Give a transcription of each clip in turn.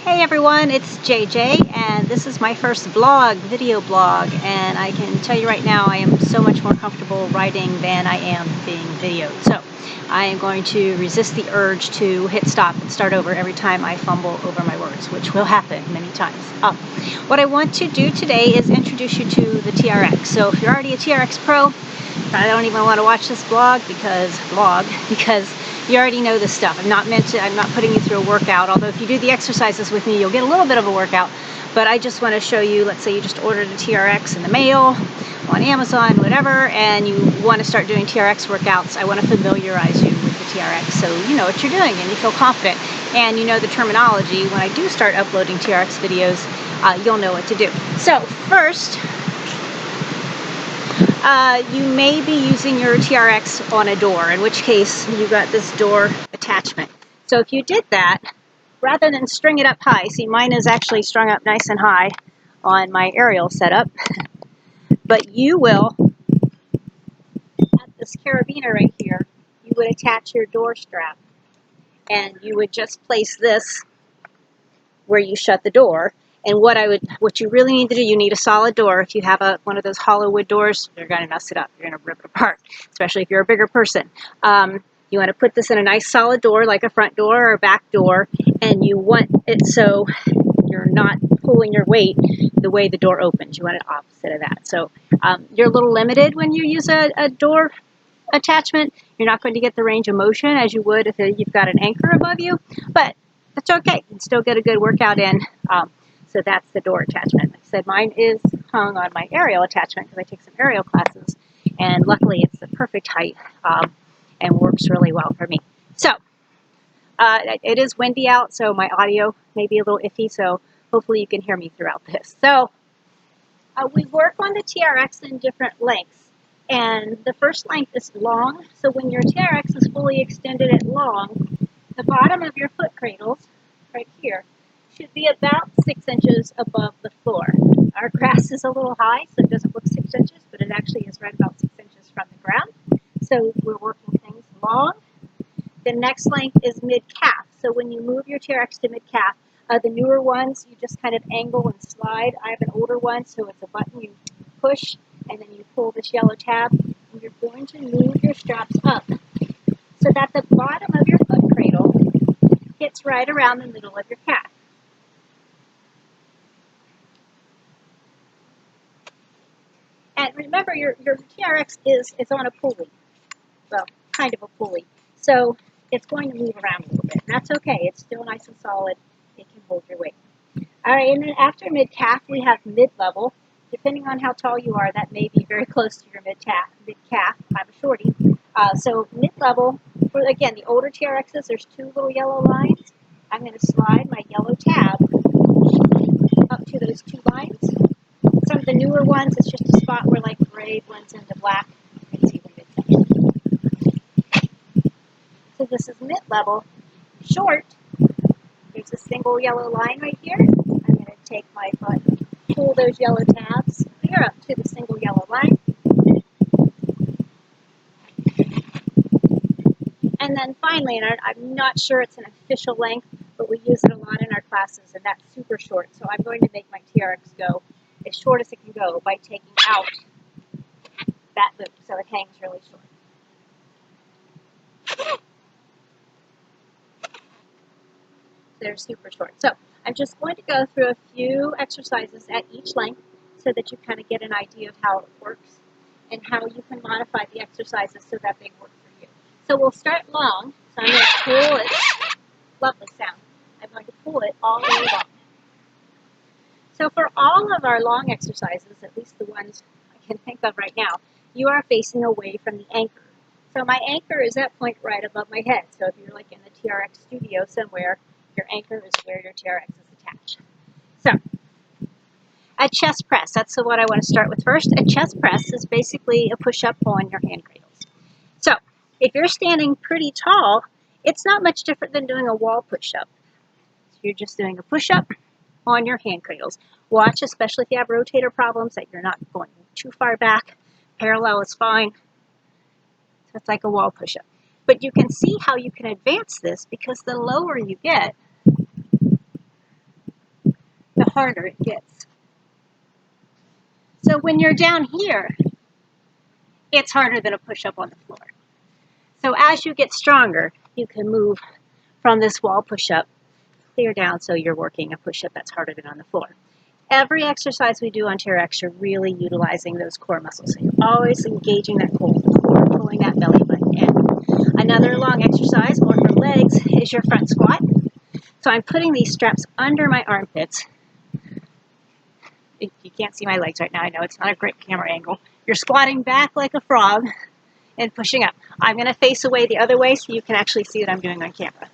Hey everyone, it's JJ, and this is my first video blog, and I can tell you right now I am so much more comfortable writing than I am being videoed. So I am going to resist the urge to hit stop and start over every time I fumble over my words, which will happen many times. What I want to do today is introduce you to the TRX. So if you're already a TRX Pro, I don't even want to watch this blog because you already know this stuff. I'm not putting you through a workout, although if you do the exercises with me, you'll get a little bit of a workout. But I just want to show you, let's say you just ordered a TRX in the mail, on Amazon, whatever, and you want to start doing TRX workouts. I want to familiarize you with the TRX so you know what you're doing and you feel confident and you know the terminology. When I do start uploading TRX videos, you'll know what to do. So first, you may be using your TRX on a door, in which case you got this door attachment. So if you did that, rather than string it up high, see mine is actually strung up nice and high on my aerial setup, but you will, at this carabiner right here, you would attach your door strap, and you would just place this where you shut the door. And what you really need to do, you need a solid door. If you have one of those hollow wood doors, you're going to mess it up. You're going to rip it apart, especially if you're a bigger person. You want to put this in a nice solid door, like a front door or a back door, and you want it so you're not pulling your weight the way the door opens. You want it opposite of that. So you're a little limited when you use a door attachment. You're not going to get the range of motion as you would if you've got an anchor above you, but that's okay. You can still get a good workout in. So that's the door attachment. Like I said, mine is hung on my aerial attachment because I take some aerial classes, and luckily it's the perfect height and works really well for me. So it is windy out, so my audio may be a little iffy, so hopefully you can hear me throughout this. So we work on the TRX in different lengths, and the first length is long. So when your TRX is fully extended at long, the bottom of your foot cradles, right here, should be about 6 inches above the floor. Our grass is a little high, so it doesn't look 6 inches, but it actually is right about 6 inches from the ground. So we're working things long. The next length is mid-calf. So when you move your TRX to mid-calf, the newer ones, you just kind of angle and slide. I have an older one, so it's a button you push, and then you pull this yellow tab, and you're going to move your straps up so that the bottom of your foot cradle hits right around the middle of your calf. And remember, your TRX is on a pulley, well, kind of a pulley. So it's going to move around a little bit. And that's okay. It's still nice and solid. It can hold your weight. All right, and then after mid-calf, we have mid-level. Depending on how tall you are, that may be very close to your mid-calf. I'm a shorty. So mid-level, for, again, the older TRXs, there's two little yellow lines. I'm going to slide my yellow tab up to those two lines. Some of the newer ones, it's just a spot where like gray blends into black. You can see the mid-section. So this is mid-level. Short, there's a single yellow line right here. I'm going to take my foot, pull those yellow tabs clear up to the single yellow line. And then finally, and I'm not sure it's an official length, but we use it a lot in our classes, and that's super short. So I'm going to make my TRX go as short as it can go by taking out that loop so it hangs really short. They're super short. So I'm just going to go through a few exercises at each length so that you kind of get an idea of how it works and how you can modify the exercises so that they work for you. So we'll start long. So I'm going to pull it. Lovely sound. I'm going to pull it all the way long. So for all of our long exercises, at least the ones I can think of right now, you are facing away from the anchor. So my anchor is that point right above my head. So if you're like in the TRX studio somewhere, your anchor is where your TRX is attached. So a chest press, that's what I want to start with first. A chest press is basically a push-up on your hand cradles. So if you're standing pretty tall, it's not much different than doing a wall push-up. So you're just doing a push-up on your hand cradles. Watch, especially if you have rotator problems, that you're not going too far back. Parallel is fine. So it's like a wall push-up. But you can see how you can advance this because the lower you get, harder it gets. So when you're down here, it's harder than a push-up on the floor. So as you get stronger, you can move from this wall push-up clear down so you're working a push-up that's harder than on the floor. Every exercise we do on TRX, you're really utilizing those core muscles. So you're always engaging that core, pulling that belly button in. Another long exercise, more for legs, is your front squat. So I'm putting these straps under my armpits. You can't see my legs right now. I know it's not a great camera angle. You're squatting back like a frog and pushing up. I'm going to face away the other way so you can actually see what I'm doing on camera.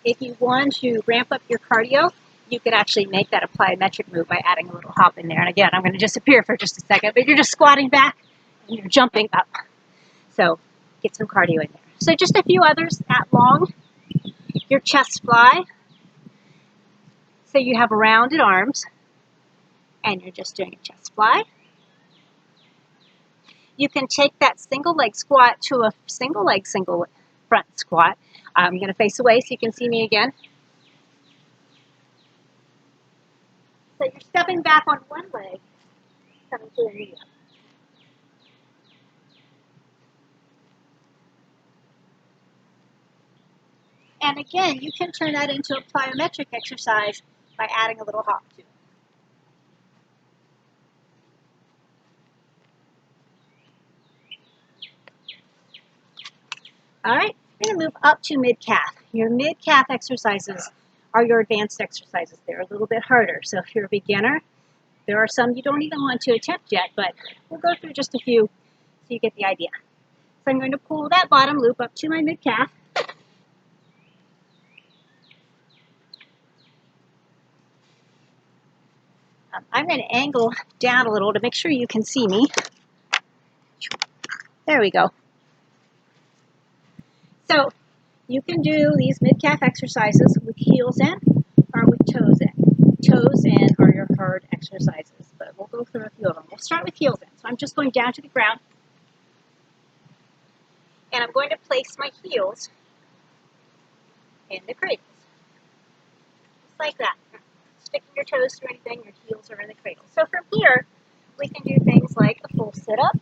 If you want to ramp up your cardio, you can actually make that a plyometric move by adding a little hop in there. And again, I'm going to disappear for just a second, but you're just squatting back and you're jumping up. So get some cardio in there. So just a few others at long. Your chest fly. So you have rounded arms and you're just doing a chest fly. You can take that single leg squat to a single leg, single front squat. I'm going to face away so you can see me again. So you're stepping back on one leg, coming to a knee up. And again, you can turn that into a plyometric exercise by adding a little hop to it. All right, we're going to move up to mid-calf. Your mid-calf exercises are your advanced exercises. They're a little bit harder. So if you're a beginner, there are some you don't even want to attempt yet, but we'll go through just a few so you get the idea. So I'm going to pull that bottom loop up to my mid-calf. I'm going to angle down a little to make sure you can see me. There we go. So you can do these mid-calf exercises with heels in or with toes in. Toes in are your hard exercises, but we'll go through a few of them. We'll start with heels in. So I'm just going down to the ground, and I'm going to place my heels in the cradles. Just like that. Sticking your toes through anything, your heels are in the cradle. So from here, we can do things like a full sit-up,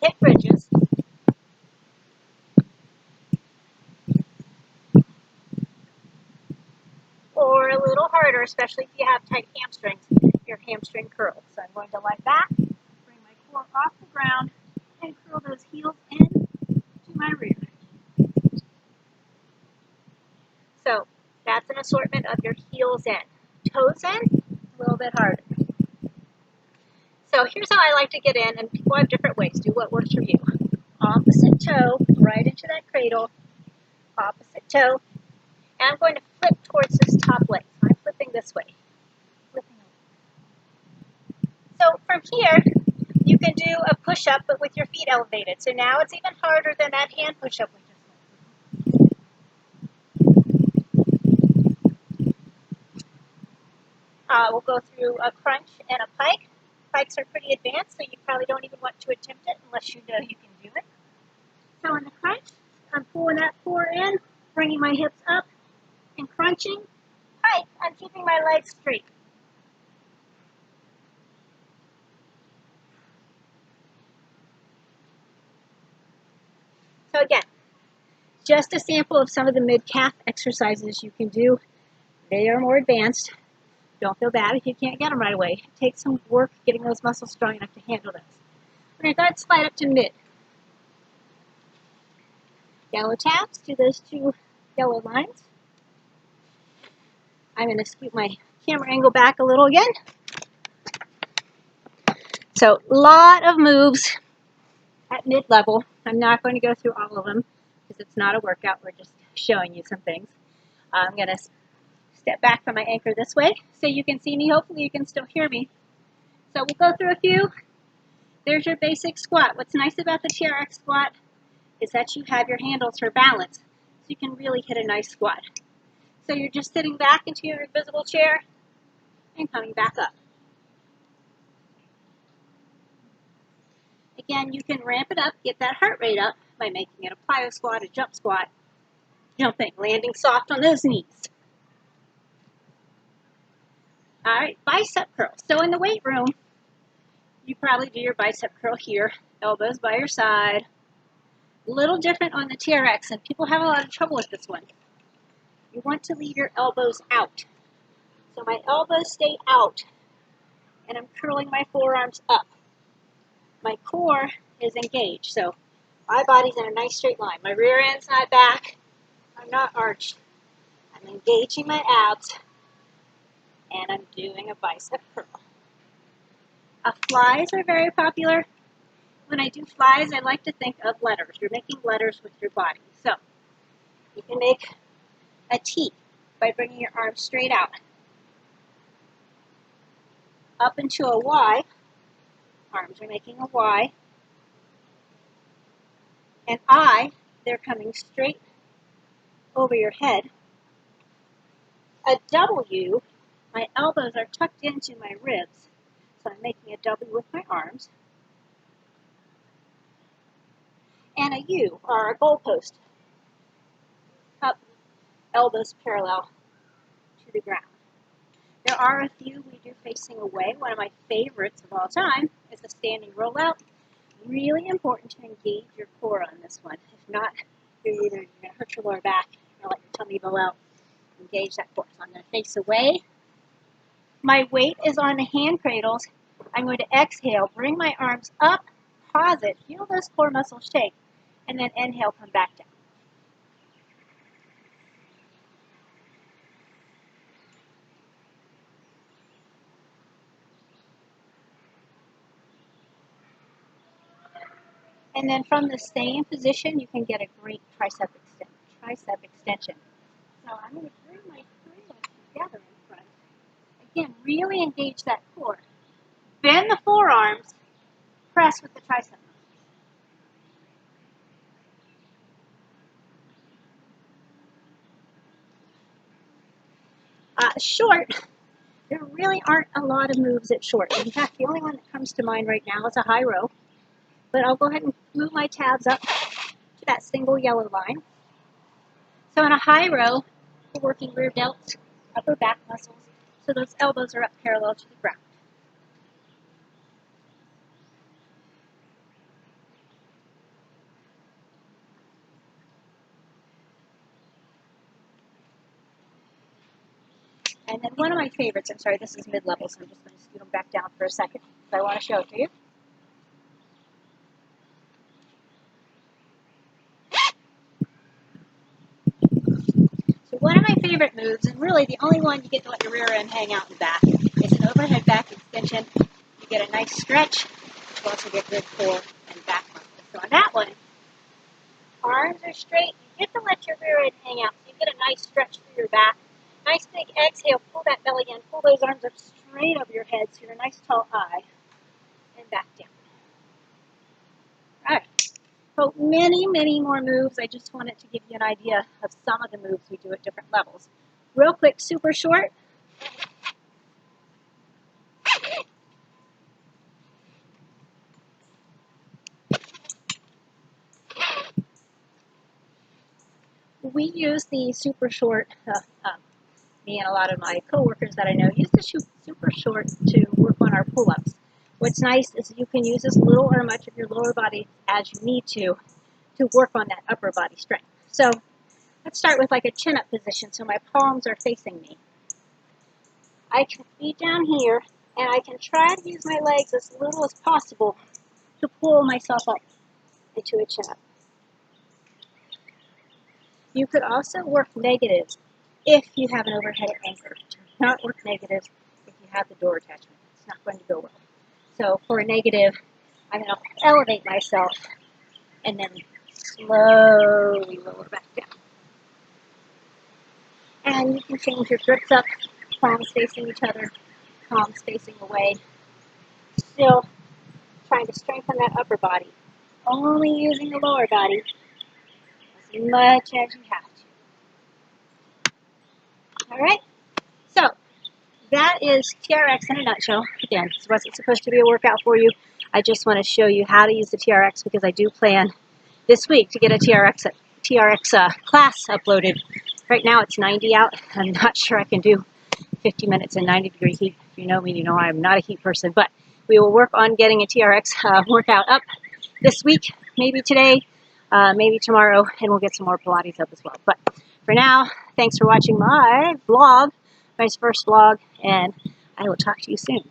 hip bridges, or a little harder, especially if you have tight hamstrings, your hamstring curls. So I'm going to like that, bring my core off the ground, and curl those heels in to my rear. So that's an assortment of your heels in. Toes in, a little bit harder. So here's how I like to get in, and people have different ways. Do what works for you. Opposite toe, right into that cradle, opposite toe, and I'm going to flip towards this top leg. So I'm flipping this way. So from here, you can do a push-up, but with your feet elevated. So now it's even harder than that hand push-up we just went. We'll go through a crunch and a pike. Pikes are pretty advanced, so you probably don't even want to attempt it unless you know you can do it. So in the crunch, I'm pulling that core in, bringing my hips up, and crunching. Pike, I'm keeping my legs straight. So again, just a sample of some of the mid-calf exercises you can do. They are more advanced. Don't feel bad if you can't get them right away. It takes some work getting those muscles strong enough to handle those. I'm going to go ahead and slide up to mid. Yellow taps to those two yellow lines. I'm going to scoot my camera angle back a little again. So a lot of moves at mid-level. I'm not going to go through all of them because it's not a workout. We're just showing you some things. I'm going to step back from my anchor this way so you can see me. Hopefully you can still hear me. So we'll go through a few. There's your basic squat. What's nice about the TRX squat is that you have your handles for balance, so you can really hit a nice squat. So you're just sitting back into your invisible chair and coming back up. Again, you can ramp it up, get that heart rate up by making it a plyo squat, a jump squat, jumping, landing soft on those knees. All right, bicep curl. So in the weight room, you probably do your bicep curl here, elbows by your side. A little different on the TRX, and people have a lot of trouble with this one. You want to leave your elbows out. So my elbows stay out, and I'm curling my forearms up. My core is engaged, so my body's in a nice straight line. My rear end's not back. I'm not arched. I'm engaging my abs, and I'm doing a bicep curl. Flies are very popular. When I do flies, I like to think of letters. You're making letters with your body. So you can make a T by bringing your arms straight out. Up into a Y. Arms are making a Y. And I, they're coming straight over your head. A W, my elbows are tucked into my ribs. So I'm making a W with my arms. And a U, or a goalpost. Up, elbows parallel to the ground. There are a few we do facing away. One of my favorites of all time is a standing rollout. Really important to engage your core on this one. If not, you're going to hurt your lower back or let your tummy go out. Engage that core. So I'm going to face away. My weight is on the hand cradles. I'm going to exhale, bring my arms up, pause it, feel those core muscles shake, and then inhale, come back down. And then from the same position, you can get a great tricep extension. So I'm going to bring my three legs together in front. Again, really engage that core. Bend the forearms, press with the tricep. Short, there really aren't a lot of moves at short. In fact, the only one that comes to mind right now is a high row. But I'll go ahead and move my tabs up to that single yellow line. So in a high row, we're working rear delts, upper back muscles, so those elbows are up parallel to the ground. And then one of my favorites, I'm sorry, this is mid-level, so I'm just going to scoot them back down for a second, because I want to show it to you. So one of my favorite moves, and really the only one you get to let your rear end hang out in the back, is an overhead back extension. You get a nice stretch. You also get good core and back muscles. So on that one, arms are straight. You get to let your rear end hang out. So you get a nice stretch through your back. Nice big exhale. Pull that belly in. Pull those arms up straight over your head so you're a nice tall eye. And back down. All right. So many, many more moves. I just wanted to give you an idea of some of the moves we do at different levels. Real quick, super short. We use the super short, me and a lot of my coworkers that I know use the super short to work on our pull-ups. What's nice is you can use as little or much of your lower body as you need to work on that upper body strength. So let's start with like a chin-up position so my palms are facing me. I can be down here and I can try to use my legs as little as possible to pull myself up into a chin-up. You could also work negatives if you have an overhead anchor. Do not work negatives if you have the door attachment. It's not going to go well. So for a negative, I'm going to elevate myself and then slowly lower back down. And you can change your grips up, palms facing each other, palms facing away. Still trying to strengthen that upper body. Only using the lower body as much as you have to. All right, so that is TRX in a nutshell. Again, this wasn't supposed to be a workout for you. I just want to show you how to use the TRX because I do plan this week to get a TRX class uploaded. Right now it's 90 out. I'm not sure I can do 50 minutes in 90-degree heat. If you know me, you know I'm not a heat person, but we will work on getting a TRX workout up this week, maybe today, maybe tomorrow, and we'll get some more Pilates up as well. But for now, thanks for watching my vlog, my first vlog, and I will talk to you soon.